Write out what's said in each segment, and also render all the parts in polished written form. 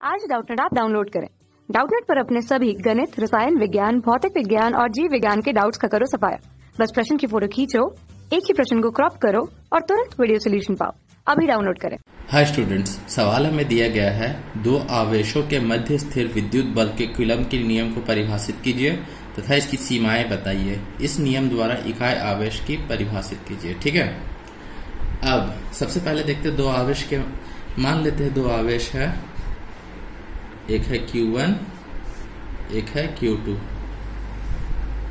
आज Doubtnut app download करें। Doubtnut पर अपने सभी गणित, रसायन विज्ञान, भौतिक विज्ञान और जीव विज्ञान के डाउट्स का करो सफाया। बस प्रश्न की फोटो खींचो, एक ही प्रश्न को क्रॉप करो और तुरंत वीडियो सोल्यूशन पाओ। अभी डाउनलोड करें। हाय स्टूडेंट्स, सवाल हमें दिया गया है दो आवेशों के मध्य स्थिर विद्युत बल के कूलम के नियम को परिभाषित कीजिए तथा इसकी सीमाएं बताइए। इस नियम द्वारा इकाई आवेश की परिभाषित कीजिए। ठीक है, अब सबसे पहले देखते हैं दो आवेश के मान लेते हैं। दो आवेश है, एक है Q1, एक है Q2।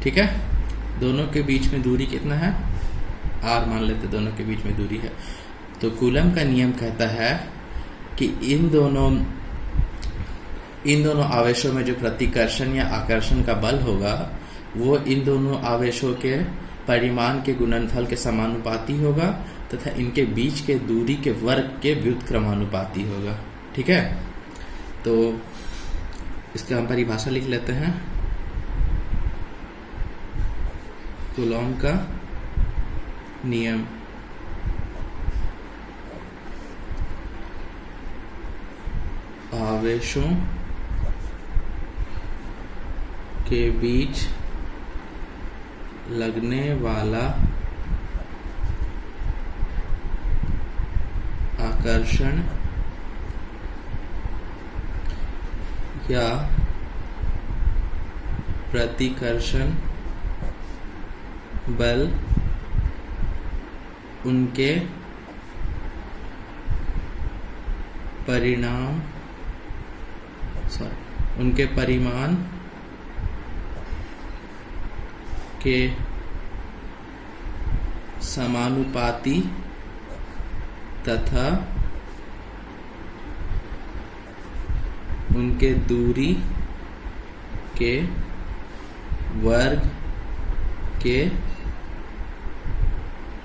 ठीक है, दोनों के बीच में दूरी कितना है? R मान लेते हैं दोनों के बीच में दूरी है। तो कूलम का नियम कहता है कि इन दोनों आवेशों में जो प्रतिकर्षण या आकर्षण का बल होगा वो इन दोनों आवेशों के परिमाण के गुणनफल के समानुपाती होगा तथा इनके बीच के दूरी के वर्ग के व्युत्क्रमानुपाती होगा। ठीक है, तो इसका हम परिभाषा लिख लेते हैं। कूलॉम का नियम आवेशों के बीच लगने वाला आकर्षण या प्रतिकर्षण बल उनके परिमाण के समानुपाती तथा उनके दूरी के वर्ग के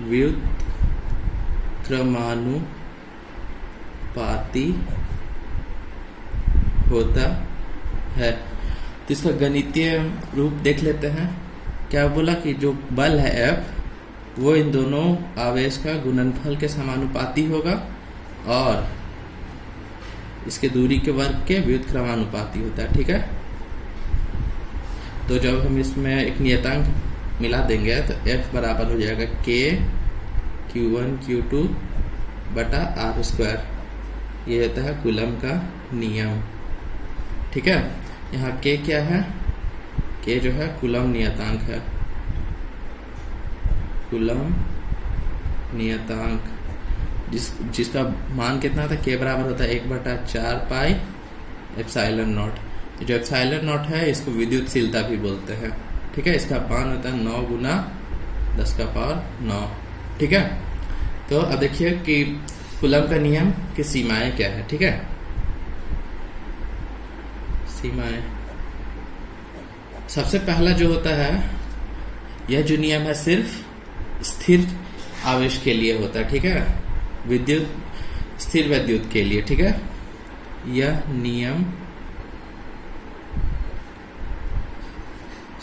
व्युत्क्रमानुपाती होता है। तो इसका गणितीय रूप देख लेते हैं। क्या बोला कि जो बल है F वो इन दोनों आवेश का गुणनफल के समानुपाती होगा और इसके दूरी के वर्ग के व्युत्क्रमानुपाती होता है। ठीक है, तो जब हम इसमें एक नियतांक मिला देंगे तो F बराबर हो जाएगा K Q1 Q2 बटा R²। ये होता है कूलम का नियम। ठीक है, यहाँ K क्या है? K जो है कूलम नियतांक है। कूलम नियतांक जिसका मान कितना था? K बराबर होता है 1/4 पाई एप्सिलॉन नॉट। जो एप्सिलॉन नॉट है इसको विद्युतशीलता भी बोलते हैं। ठीक है, इसका मान होता है 9 गुना 10⁹। ठीक है, तो अब देखिए कि कूलम का नियम की सीमाएं क्या है। ठीक है, सीमाएं सबसे पहला जो होता है, यह जो नियम है सिर्फ स्थिर आवेश के लिए होता है। ठीक है, स्थिर विद्युत के लिए। ठीक है, यह नियम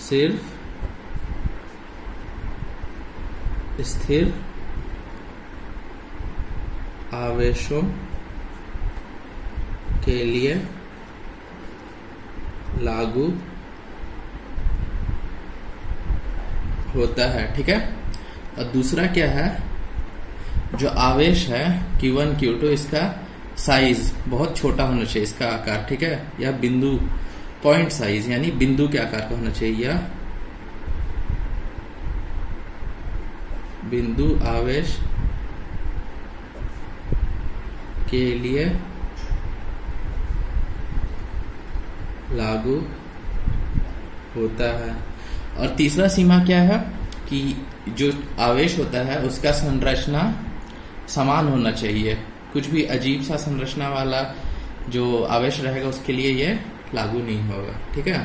सिर्फ स्थिर आवेशों के लिए लागू होता है। ठीक है, और दूसरा क्या है? जो आवेश है Q1 Q2 इसका साइज बहुत छोटा होना चाहिए, इसका आकार। ठीक है, या बिंदु पॉइंट साइज यानी बिंदु के आकार का होना चाहिए, या बिंदु आवेश के लिए लागू होता है। और तीसरा सीमा क्या है कि जो आवेश होता है उसका संरचना समान होना चाहिए। कुछ भी अजीब सा संरचना वाला जो आवेश रहेगा उसके लिए ये लागू नहीं होगा। ठीक है,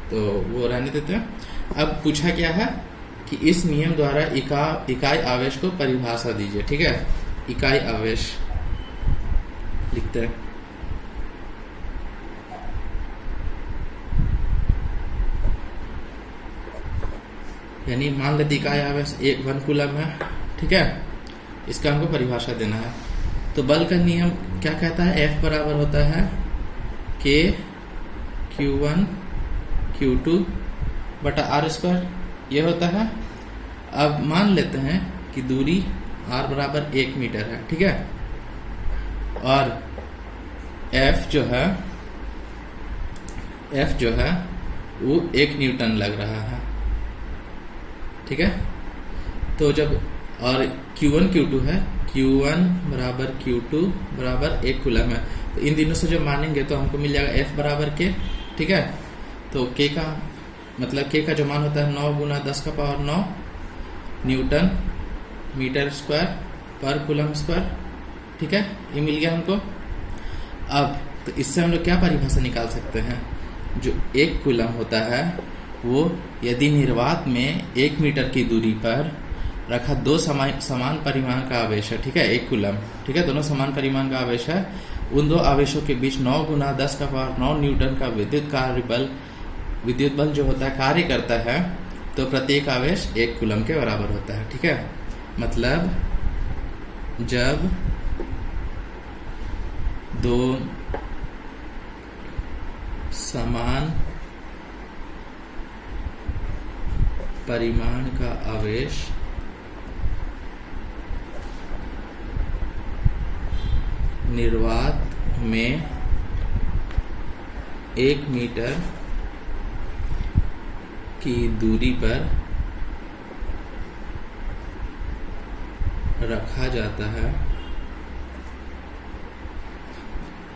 तो वो रहने देते हैं। अब पूछा क्या है कि इस नियम द्वारा इकाई आवेश को परिभाषा दीजिए। ठीक है, इकाई आवेश लिखते हैं। यानी मान लेते इकाई आवेश 1 कूलम है। ठीक है, इसका हमको परिभाषा देना है। तो बल का नियम क्या कहता है? F बराबर होता है K Q1 Q2 बटा आर स्क्वायर ये होता है। अब मान लेते हैं कि दूरी r बराबर 1 मीटर है, ठीक है, और F जो है वो 1 न्यूटन लग रहा है, ठीक है। तो जब और Q1 Q2 है, Q1 बराबर Q2 बराबर 1 कूलम है, तो इन दिनों से जब मानेंगे तो हमको मिल जाएगा F बराबर K, ठीक है। तो K का मतलब K का जो मान होता है 9 गुना 10 का पावर 9 न्यूटन मीटर स्क्वायर पर कूलम स्क्वायर, ठीक है, ये मिल गया हमको। अब तो इससे हम लोग क्या परिभाषा निकाल सकते हैं, जो 1 कूलम होता है वो यदि निर्वात में 1 मीटर की दूरी पर रखा दो समान परिमाण का आवेश है, ठीक है, 1 कूलम, ठीक है, दोनों समान परिमाण का आवेश है, उन दो आवेशों के बीच 9 गुना 10 का पावर 9 न्यूटन का विद्युत बल जो होता है कार्य करता है, तो प्रत्येक आवेश 1 कूलम के बराबर होता है, ठीक है। मतलब जब दो समान परिमाण का आवेश निर्वात में 1 मीटर की दूरी पर रखा जाता है,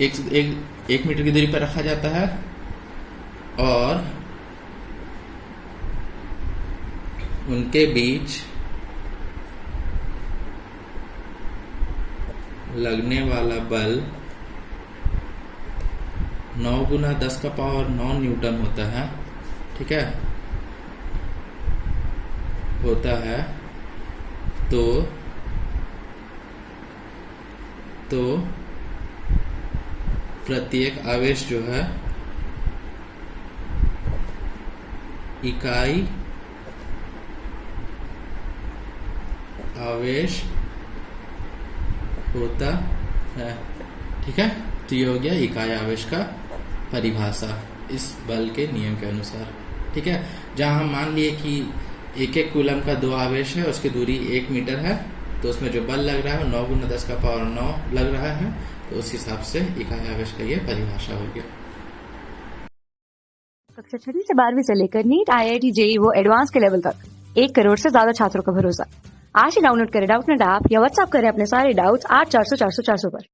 एक मीटर की दूरी पर रखा जाता है, और उनके बीच लगने वाला बल 9 गुना 10 का पावर 9 न्यूटन होता है, ठीक है, होता है। तो प्रत्येक आवेश जो है इकाई आवेश होता है, ठीक है। तो ये हो गया इकाई आवेश का परिभाषा इस बल के नियम के अनुसार, ठीक है। जहां हम मान लिए कि 1 कूलम का 2 आवेश है, उसकी दूरी 1 मीटर है, तो उसमें जो बल लग रहा है 9 गुना 10 का पावर 9 लग रहा है, तो उस हिसाब से इकाई आवेश का ये परिभाषा हो गया। कक्षा 6वीं से 12वीं से लेकर नीट, IIT, JEE वो एडवांस के लेवल तक 1 करोड़ से ज्यादा छात्रों का भरोसा। आज ही डाउनलोड करें डाउटनेट ऐप या व्हाट्सएप करें अपने सारे डाउट्स 8400 400 400 पर।